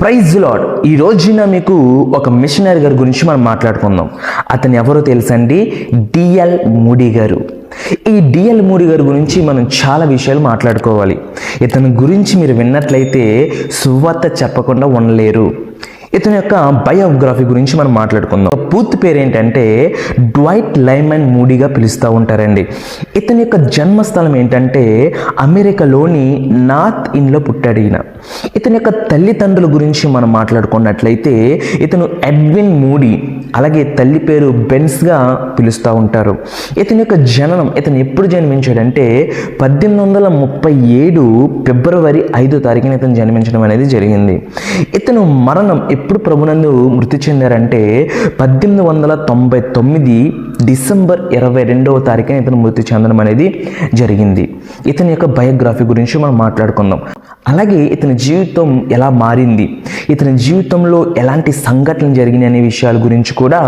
Praise lord. ఈ రోజున మీకు ఒక మిషనరీ గారి గురించి మనం మాట్లాడుకుందాం. అతను ఎవరో తెలుసండి? డిఎల్ మూడీ గారు. ఈ డిఎల్ మూడీ గారి గురించి మనం చాలా విషయాలు మాట్లాడుకోవాలి. ఇతని గురించి మీరు విన్నట్లయితే సువార్త చెప్పకుండా ఉండలేరు. ఇతని యొక్క బయోగ్రఫీ గురించి మనం మాట్లాడుకుందాం. పూర్తి పేరు ఏంటంటే డ్వైట్ లైమన్ మూడీగా పిలుస్తూ ఉంటారండి. ఇతని యొక్క జన్మస్థలం ఏంటంటే అమెరికాలోని నార్త్ ఇన్లో పుట్టాడు ఈయన. ఇతని యొక్క తల్లిదండ్రుల గురించి మనం మాట్లాడుకున్నట్లయితే ఇతను ఎడ్విన్ మూడీ, అలాగే తల్లి పేరు బెన్స్గా పిలుస్తూ ఉంటారు. ఇతని యొక్క జననం, ఇతను ఎప్పుడు జన్మించాడంటే 1837 ఫిబ్రవరి 5వ తారీఖున ఇతను జన్మించడం అనేది జరిగింది. ఇతను మరణం ఎప్పుడు ప్రభునందు మృతి చెందారంటే 1899 డిసెంబర్ 22వ తారీఖున ఇతను మృతి చెందడం అనేది జరిగింది. ఇతని యొక్క బయోగ్రఫీ గురించి మనం మాట్లాడుకుందాం. అలాగే ఇతని జీవితం ఎలా మారింది, ఇతని జీవితంలో ఎలాంటి సంఘటనలు జరిగినాయి అనే విషయాల గురించి కూడా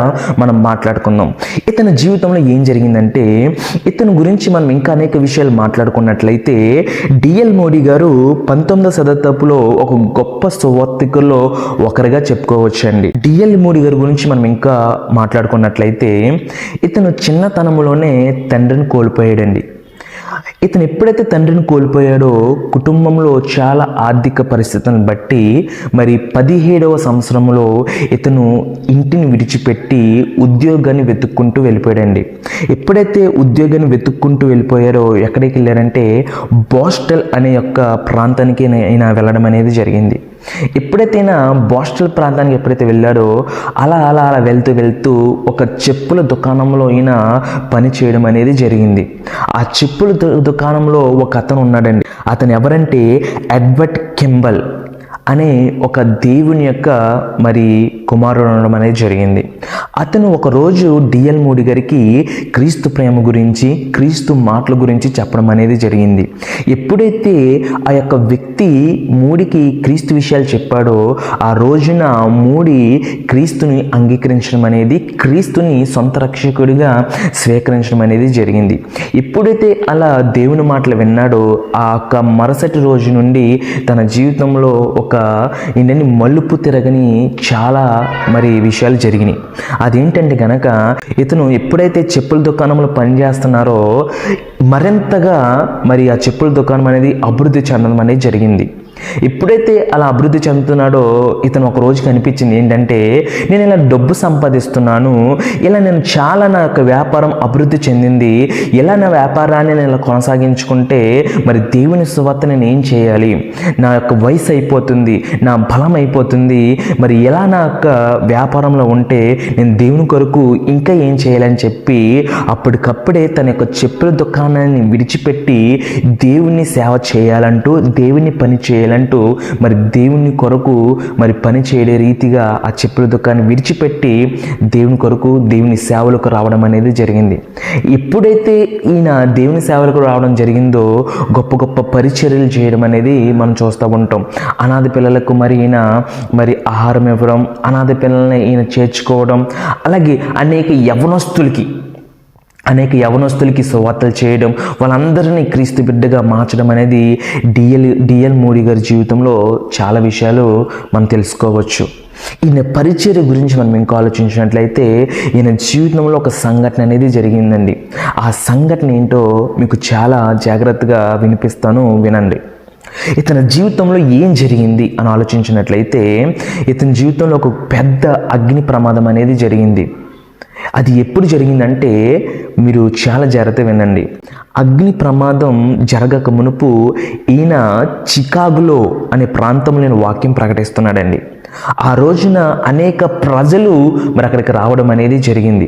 మనం మాట్లాడుకుందాం. ఇతని జీవితంలో ఏం జరిగిందంటే ఇతని గురించి మనం ఇంకా అనేక విషయాలు మాట్లాడుకున్నట్లయితే డిఎల్ మూడీ గారు 19వ శతాబ్దంలో ఒక గొప్ప సువార్థికుల్లో ఒకరిగా చెప్పుకోవచ్చండి. డిఎల్ మూడీ గారి గురించి మనం ఇంకా మాట్లాడుకున్నట్లయితే ఇతను చిన్నతనంలోనే తండ్రిని కోల్పోయాడండి. ఇతను ఎప్పుడైతే తండ్రిని కోల్పోయాడో కుటుంబంలో చాలా ఆర్థిక పరిస్థితులను బట్టి 17వ సంవత్సరంలో ఇతను ఇంటిని విడిచిపెట్టి ఉద్యోగాన్ని వెతుక్కుంటూ వెళ్ళిపోయాడండి. ఎప్పుడైతే ఉద్యోగాన్ని వెతుక్కుంటూ వెళ్ళిపోయారో ఎక్కడికి వెళ్ళారంటే బోస్టల్ అనే యొక్క ప్రాంతానికి ఆయన వెళ్ళడం అనేది జరిగింది. ఎప్పుడైతే ఆయన బోస్టల్ ప్రాంతానికి ఎప్పుడైతే వెళ్ళాడో అలా వెళ్తూ ఒక చెప్పుల దుకాణంలో ఈయన పని చేయడం అనేది జరిగింది. ఆ చెప్పుల దుకాణంలో ఒక అతను ఉన్నాడండి. అతను ఎవరంటే ఎడ్వర్డ్ కింబల్ అనే ఒక దేవుని యొక్క కుమారుడు ఉండడం అనేది జరిగింది. అతను ఒకరోజు డిఎల్ మూడీ గారికి క్రీస్తు ప్రేమ గురించి, క్రీస్తు మాటల గురించి చెప్పడం అనేది జరిగింది. ఎప్పుడైతే ఆ యొక్క వ్యక్తి మూడీకి క్రీస్తు విషయాలు చెప్పాడో ఆ రోజున మూడీ క్రీస్తుని అంగీకరించడం అనేది, క్రీస్తుని సొంత రక్షకుడిగా స్వీకరించడం అనేది జరిగింది. ఎప్పుడైతే అలా దేవుని మాటలు విన్నాడో ఆ యొక్క మరుసటి రోజు నుండి తన జీవితంలో ఒక మలుపు తిరగని చాలా విషయాలు జరిగినాయి. అదేంటంటే గనక ఇతను ఎప్పుడైతే చెప్పుల దుకాణంలో పనిచేస్తున్నారో మరింతగా ఆ చెప్పుల దుకాణం అనేది అభివృద్ధి చెందడం అనేది జరిగింది. ఎప్పుడైతే అలా అభివృద్ధి చెందుతున్నాడో ఇతను ఒక రోజు కనిపించింది ఏంటంటే నేను ఇలా డబ్బు సంపాదిస్తున్నాను, ఇలా నేను చాలా నా యొక్క వ్యాపారం అభివృద్ధి చెందింది, ఇలా నా వ్యాపారాన్ని నేను ఇలా కొనసాగించుకుంటే దేవుని సువార్త నేను ఏం చేయాలి, నా యొక్క వయసు అయిపోతుంది, నా బలం అయిపోతుంది, ఎలా నా యొక్క వ్యాపారంలో ఉంటే నేను దేవుని కొరకు ఇంకా ఏం చేయాలని చెప్పి అప్పటికప్పుడే తన యొక్క చెప్పుల దుకాణాన్ని విడిచిపెట్టి దేవుని సేవ చేయాలంటూ, దేవుని పని చేయాలంటూ దేవుని కొరకు పని చేయడే రీతిగా ఆ చెప్పుల దుకాణాన్ని విడిచిపెట్టి దేవుని కొరకు, దేవుని సేవలకు రావడం అనేది జరిగింది. ఎప్పుడైతే ఈయన దేవుని సేవలకు రావడం జరిగిందో గొప్ప గొప్ప పరిచర్యలు చేయడం అనేది మనం చూస్తూ ఉంటాం. అనాథ పిల్లలకు ఈయన ఆహారం ఇవ్వడం, అనాథ పిల్లల్ని ఈయన చేర్చుకోవడం, అలాగే అనేక యవనస్తులకి సువార్తలు చేయడం, వాళ్ళందరినీ క్రీస్తు బిడ్డగా మార్చడం అనేది డిఎల్ మూడీ గారి జీవితంలో చాలా విషయాలు మనం తెలుసుకోవచ్చు. ఈయన పరిచర్య గురించి మనం ఇంకా ఆలోచించినట్లయితే ఈయన జీవితంలో ఒక సంఘటన అనేది జరిగిందండి. ఆ సంఘటన ఏంటో మీకు చాలా జాగ్రత్తగా వినిపిస్తాను, వినండి. ఇతని జీవితంలో ఏం జరిగింది అని ఆలోచించినట్లయితే ఇతని జీవితంలో ఒక పెద్ద అగ్ని ప్రమాదం అనేది జరిగింది. అది ఎప్పుడు జరిగిందంటే మీరు చాలా జాగ్రత్త వినండి. అగ్ని ప్రమాదం జరగక మునుపు ఈయన చికాగోలో అనే ప్రాంతంలో నేను వాక్యం ప్రకటిస్తున్నాడండి. ఆ రోజున అనేక ప్రజలు అక్కడికి రావడం అనేది జరిగింది.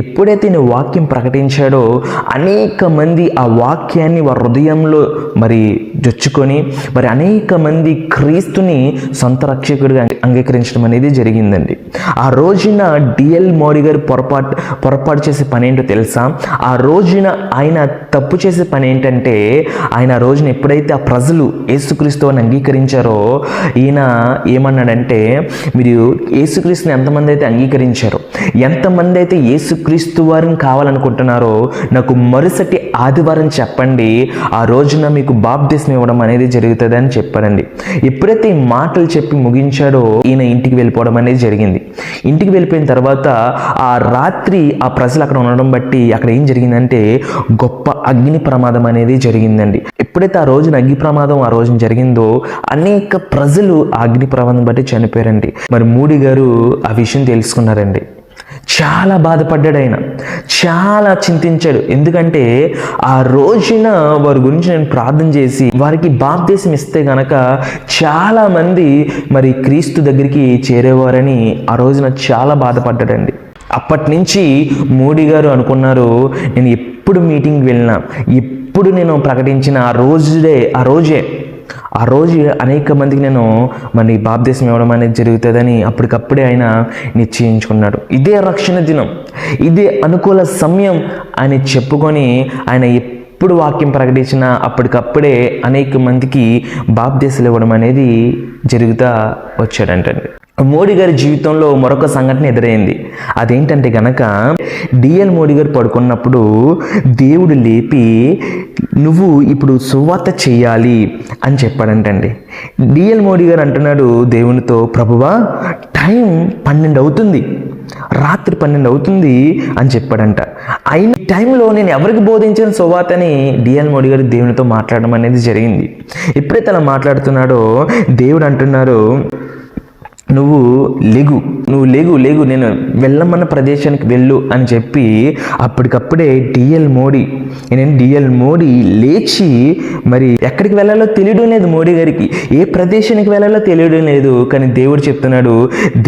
ఎప్పుడైతే నేను వాక్యం ప్రకటించాడో అనేక మంది ఆ వాక్యాన్ని వారి హృదయంలో జొచ్చుకొని అనేక మంది క్రీస్తుని సొంత రక్షకుడిగా అంగీకరించడం అనేది జరిగిందండి. ఆ రోజున డిఎల్ మూడీ గారు పొరపాటు చేసే పని ఏంటో తెలుసా? ఆ రోజున ఆయన తప్పు చేసే పని ఏంటంటే ఆయన ఆ రోజున ఎప్పుడైతే ఆ ప్రజలు యేసుక్రీస్తుని అంగీకరించారో ఈయన ఏమన్నాడంటే మీరు యేసుక్రీస్తుని ఎంతమంది అయితే అంగీకరించారో, ఎంతమంది అయితే యేసుక్రీస్తు వారిని కావాలనుకుంటున్నారో నాకు మరుసటి ఆదివారం చెప్పండి, ఆ రోజున మీకు బాప్తిస్మం ఇవ్వడం అనేది జరుగుతుంది అని చెప్పారండి. ఎప్పుడైతే ఈ మాటలు చెప్పి ముగించాడో ఈయన ఇంటికి వెళ్ళిపోవడం అనేది జరిగింది. ఇంటికి వెళ్ళిపోయిన తర్వాత ఆ రాత్రి ఆ ప్రజలు అక్కడ ఉండడం బట్టి అక్కడ ఏం జరిగిందంటే గొప్ప అగ్ని ప్రమాదం అనేది జరిగిందండి. ఎప్పుడైతే ఆ రోజున అగ్ని ప్రమాదం ఆ రోజున జరిగిందో అనేక ప్రజలు ఆ అగ్ని ప్రమాదం బట్టి చనిపోయారండి. మరి మూడి గారు ఆ విషయం తెలుసుకున్నారండి. చాలా బాధపడ్డాడు, ఆయన చాలా చింతించాడు. ఎందుకంటే ఆ రోజున వారి గురించి నేను ప్రార్థన చేసి వారికి బాప్తిస్మం ఇస్తే గనక చాలా మంది మరి క్రీస్తు దగ్గరికి చేరేవారని ఆ రోజున చాలా బాధపడ్డాడండి. అప్పటి నుంచి మోడీ గారు అనుకున్నారు, నేను ఎప్పుడు మీటింగ్కి వెళ్ళినా, ఎప్పుడు నేను ప్రకటించిన ఆ రోజు అనేక మందికి నేను మరి బాప్తిస్మం ఇవ్వడం అనేది జరుగుతుందని అప్పటికప్పుడే ఆయన నిశ్చయించుకున్నాడు. ఇదే రక్షణ దినం, ఇదే అనుకూల సమయం అని చెప్పుకొని ఆయన ఎప్పుడు వాక్యం ప్రకటించినా అప్పటికప్పుడే అనేక మందికి బాప్తిస్మం ఇవ్వడం అనేది జరుగుతూ వచ్చాడంటండి. మోడీ గారి జీవితంలో మరొక సంఘటన ఎదురైంది. అదేంటంటే గనక డిఎల్ మోడీ గారు పడుకున్నప్పుడు దేవుడు లేపి నువ్వు ఇప్పుడు సువార్త చెయ్యాలి అని చెప్పాడంటండి. డిఎల్ మోడీ గారు అంటున్నాడు దేవునితో, ప్రభువా టైం 12 అవుతుంది, రాత్రి 12 అవుతుంది అని చెప్పాడంట. అయిన టైంలో నేను ఎవరికి బోధించిన సువార్తని డిఎల్ మోడీ గారు దేవునితో మాట్లాడడం అనేది జరిగింది. ఎప్పుడైతే అలా మాట్లాడుతున్నాడో దేవుడు అంటున్నారు, నువ్వు లేగు నేను వెళ్ళమన్న ప్రదేశానికి వెళ్ళు అని చెప్పి అప్పటికప్పుడే డిఎల్ మోడీ లేచి మరి ఎక్కడికి వెళ్ళాలో తెలియడం లేదు మోడీ గారికి, ఏ ప్రదేశానికి వెళ్ళాలో తెలియడం లేదు. కానీ దేవుడు చెప్తున్నాడు,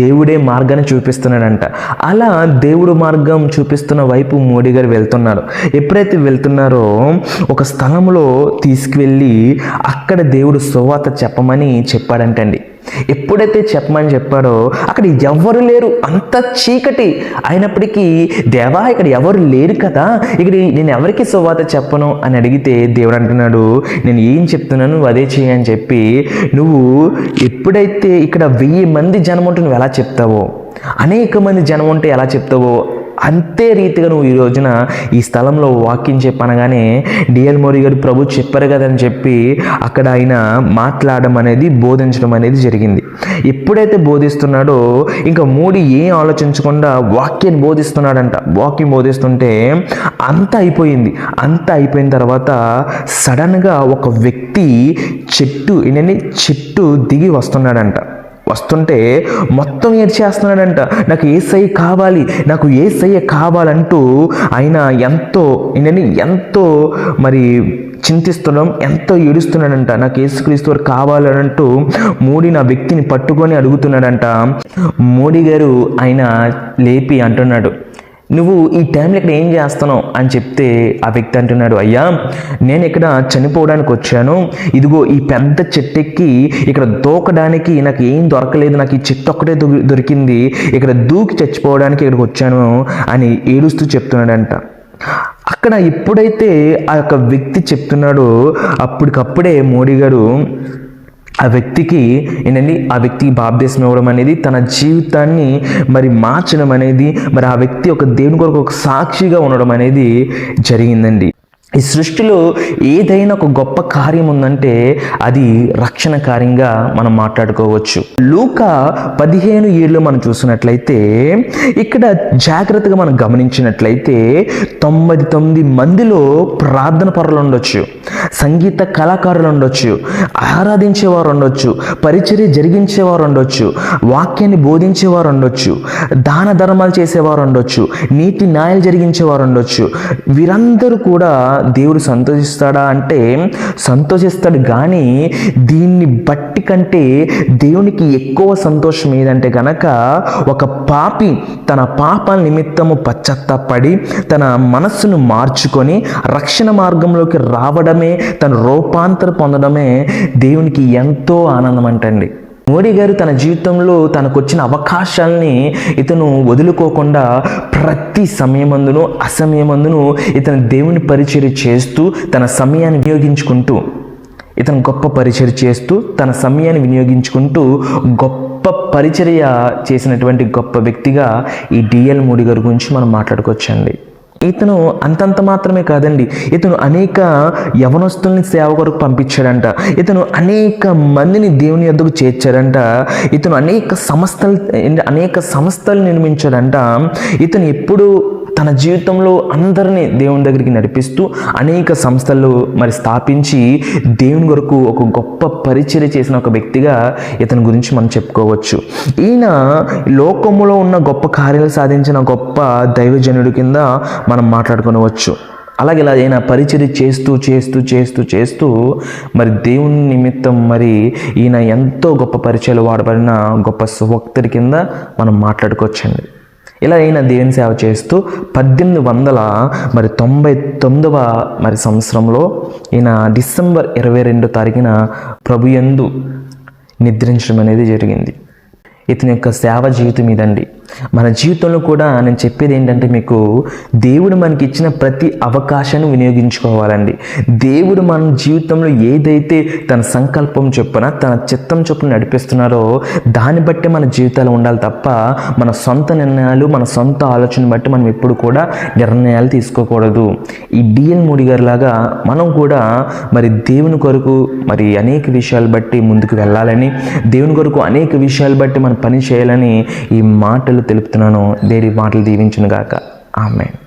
దేవుడే మార్గాన్ని చూపిస్తున్నాడంట. అలా దేవుడు మార్గం చూపిస్తున్న వైపు మోడీ గారు వెళ్తున్నారు. ఎప్పుడైతే వెళ్తున్నారో ఒక స్థలంలో తీసుకువెళ్ళి అక్కడ దేవుడు సువార్త చెప్పమని చెప్పాడంటండి. ఎప్పుడైతే చెప్పమని చెప్పాడో అక్కడ ఎవరు లేరు, అంత చీకటి అయినప్పటికీ, దేవా ఇక్కడ ఎవరు లేరు కదా, ఇక్కడ నేను ఎవరికి సువార్త చెప్పను అని అడిగితే దేవుడు అంటున్నాడు, నేను ఏం చెప్తున్నాను నువ్వు అదే చేయి అని చెప్పి, నువ్వు ఎప్పుడైతే ఇక్కడ 1000 మంది జనం ఉంటే నువ్వు ఎలా చెప్తావో, అనేక మంది జనం ఉంటే ఎలా చెప్తావో అంతే రీతిగా నువ్వు ఈ రోజున ఈ స్థలంలో వాక్యం చెప్పనగానే డిఎల్ మోడీ గారు ప్రభు చెప్పారు కదని చెప్పి అక్కడ ఆయన మాట్లాడడం అనేది బోధించడం అనేది జరిగింది. ఎప్పుడైతే బోధిస్తున్నాడో ఇంకా మోడీ ఏం ఆలోచించకుండా వాక్యాన్ని బోధిస్తున్నాడంట. వాక్యం బోధిస్తుంటే అంతా అయిపోయిన తర్వాత సడన్గా ఒక వ్యక్తి చెట్టు దిగి వస్తుంటే మొత్తం ఏడ్చేస్తున్నాడంట. నాకు యేసయ్య కావాలంటూ ఆయన ఎంతో మరి చింతిస్తున్నాం, ఎంతో ఏడుస్తున్నాడంట. నాకు యేసుక్రీస్తు వారు కావాలంటూ మోడీ నా వ్యక్తిని పట్టుకొని అడుగుతున్నాడంట. మోడీ గారు ఆయన లేపి అంటున్నాడు, నువ్వు ఈ టైంలో ఇక్కడ ఏం చేస్తున్నావు అని చెప్తే ఆ వ్యక్తి అంటున్నాడు, అయ్యా నేను ఇక్కడ చనిపోవడానికి వచ్చాను, ఇదిగో ఈ పెద్ద చెట్టెక్కి ఇక్కడ దూకడానికి నాకు ఏం దొరకలేదు, నాకు ఈ చెట్టు ఒక్కటే దొరికింది, ఇక్కడ దూకి చచ్చిపోవడానికి ఇక్కడికి వచ్చాను అని ఏడుస్తూ చెప్తున్నాడంట. అక్కడ ఎప్పుడైతే ఆ యొక్క వ్యక్తి చెప్తున్నాడో అప్పటికప్పుడే మోడీ గారు ఆ వ్యక్తికి బాప్తిస్మం ఇవ్వడం అనేది, తన జీవితాన్ని మరి మార్చడం అనేది, మరి ఆ వ్యక్తి ఒక దేవుని కొరకు ఒక సాక్షిగా ఉండడం అనేది జరిగిందండి. ఈ సృష్టిలో ఏదైనా ఒక గొప్ప కార్యం ఉందంటే అది రక్షణ కార్యంగా మనం మాట్లాడుకోవచ్చు. లూకా 15:7 మనం చూసినట్లయితే ఇక్కడ జాగ్రత్తగా మనం గమనించినట్లయితే 99 మందిలో ప్రార్థన పరులు ఉండొచ్చు, సంగీత కళాకారులు ఉండొచ్చు, ఆరాధించేవారు ఉండొచ్చు, పరిచర్య జరిగించేవారు ఉండొచ్చు, వాక్యాన్ని బోధించేవారు ఉండొచ్చు, దాన ధర్మాలు చేసేవారు ఉండొచ్చు, నీతి న్యాయాలు జరిగించేవారు ఉండొచ్చు. వీరందరూ కూడా దేవుడు సంతోషిస్తాడా అంటే సంతోషిస్తాడు. కానీ దీన్ని బట్టి కంటే దేవునికి ఎక్కువ సంతోషం ఏదంటే గనక ఒక పాపి తన పాపాల నిమిత్తము పశ్చాత్తాపడి తన మనస్సును మార్చుకొని రక్షణ మార్గంలోకి రావడమే, తన రూపాంతర పొందడమే దేవునికి ఎంతో ఆనందం అంటండి. మోడీ గారు తన జీవితంలో తనకు వచ్చిన అవకాశాలని ఇతను వదులుకోకుండా ప్రతి సమయమందును అసమయమందును ఇతను దేవుని పరిచర్య చేస్తూ తన సమయాన్ని వినియోగించుకుంటూ తన సమయాన్ని వినియోగించుకుంటూ గొప్ప పరిచర్య చేసినటువంటి గొప్ప వ్యక్తిగా ఈ డిఎల్ మోడీ గారి గురించి మనం మాట్లాడుకోవచ్చండి. ఇతను అంతంత మాత్రమే కాదండి, ఇతను అనేక యవనస్తుల్ని సేవ కొరకు పంపించాడంట. ఇతను అనేక మందిని దేవుని యొద్దకు చేర్చాడంట. ఇతను అనేక సంస్థలు నిర్మించాడంట. ఇతను ఎప్పుడు తన జీవితంలో అందరినీ దేవుని దగ్గరికి నడిపిస్తూ అనేక సంస్థలు స్థాపించి దేవుని కొరకు ఒక గొప్ప పరిచర్య చేసిన ఒక వ్యక్తిగా ఇతని గురించి మనం చెప్పుకోవచ్చు. ఈయన లోకములో ఉన్న గొప్ప కార్యాలు సాధించిన గొప్ప దైవజనుడి కింద మనం మాట్లాడుకోవచ్చు. అలాగే ఇలా అయినా పరిచర్య చేస్తూ దేవుని నిమిత్తం ఈయన ఎంతో గొప్ప పరిచయాలు వాడబడిన గొప్ప సుభక్తుడి కింద మనం మాట్లాడుకోవచ్చండి. ఇలా అయినా దేవుని సేవ చేస్తూ 1899వ సంవత్సరంలో ఈయన డిసెంబర్ 22వ తారీఖున ప్రభుయందు నిద్రించడం అనేది జరిగింది. ఇతని యొక్క సేవ జీవితం ఇదండి. మన జీవితంలో కూడా నేను చెప్పేది ఏంటంటే, మీకు దేవుడు మనకి ఇచ్చిన ప్రతి అవకాశాన్ని వినియోగించుకోవాలండి. దేవుడు మన జీవితంలో ఏదైతే తన సంకల్పం చొప్పున తన చిత్తం చొప్పున నడిపిస్తున్నారో దాన్ని బట్టి మన జీవితాలు ఉండాలి తప్ప మన సొంత నిర్ణయాలు, మన సొంత ఆలోచన బట్టి మనం ఎప్పుడు కూడా నిర్ణయాలు తీసుకోకూడదు. ఈ డిఎల్ మూడి గారి లాగా మనం కూడా దేవుని కొరకు అనేక విషయాలు బట్టి ముందుకు వెళ్ళాలని, దేవుని కొరకు అనేక విషయాలు బట్టి మనం పని చేయాలని ఈ మాటలు తెలుపుతున్నాను. దేవుడి మాటలు దీవించును గాక. ఆమేన్.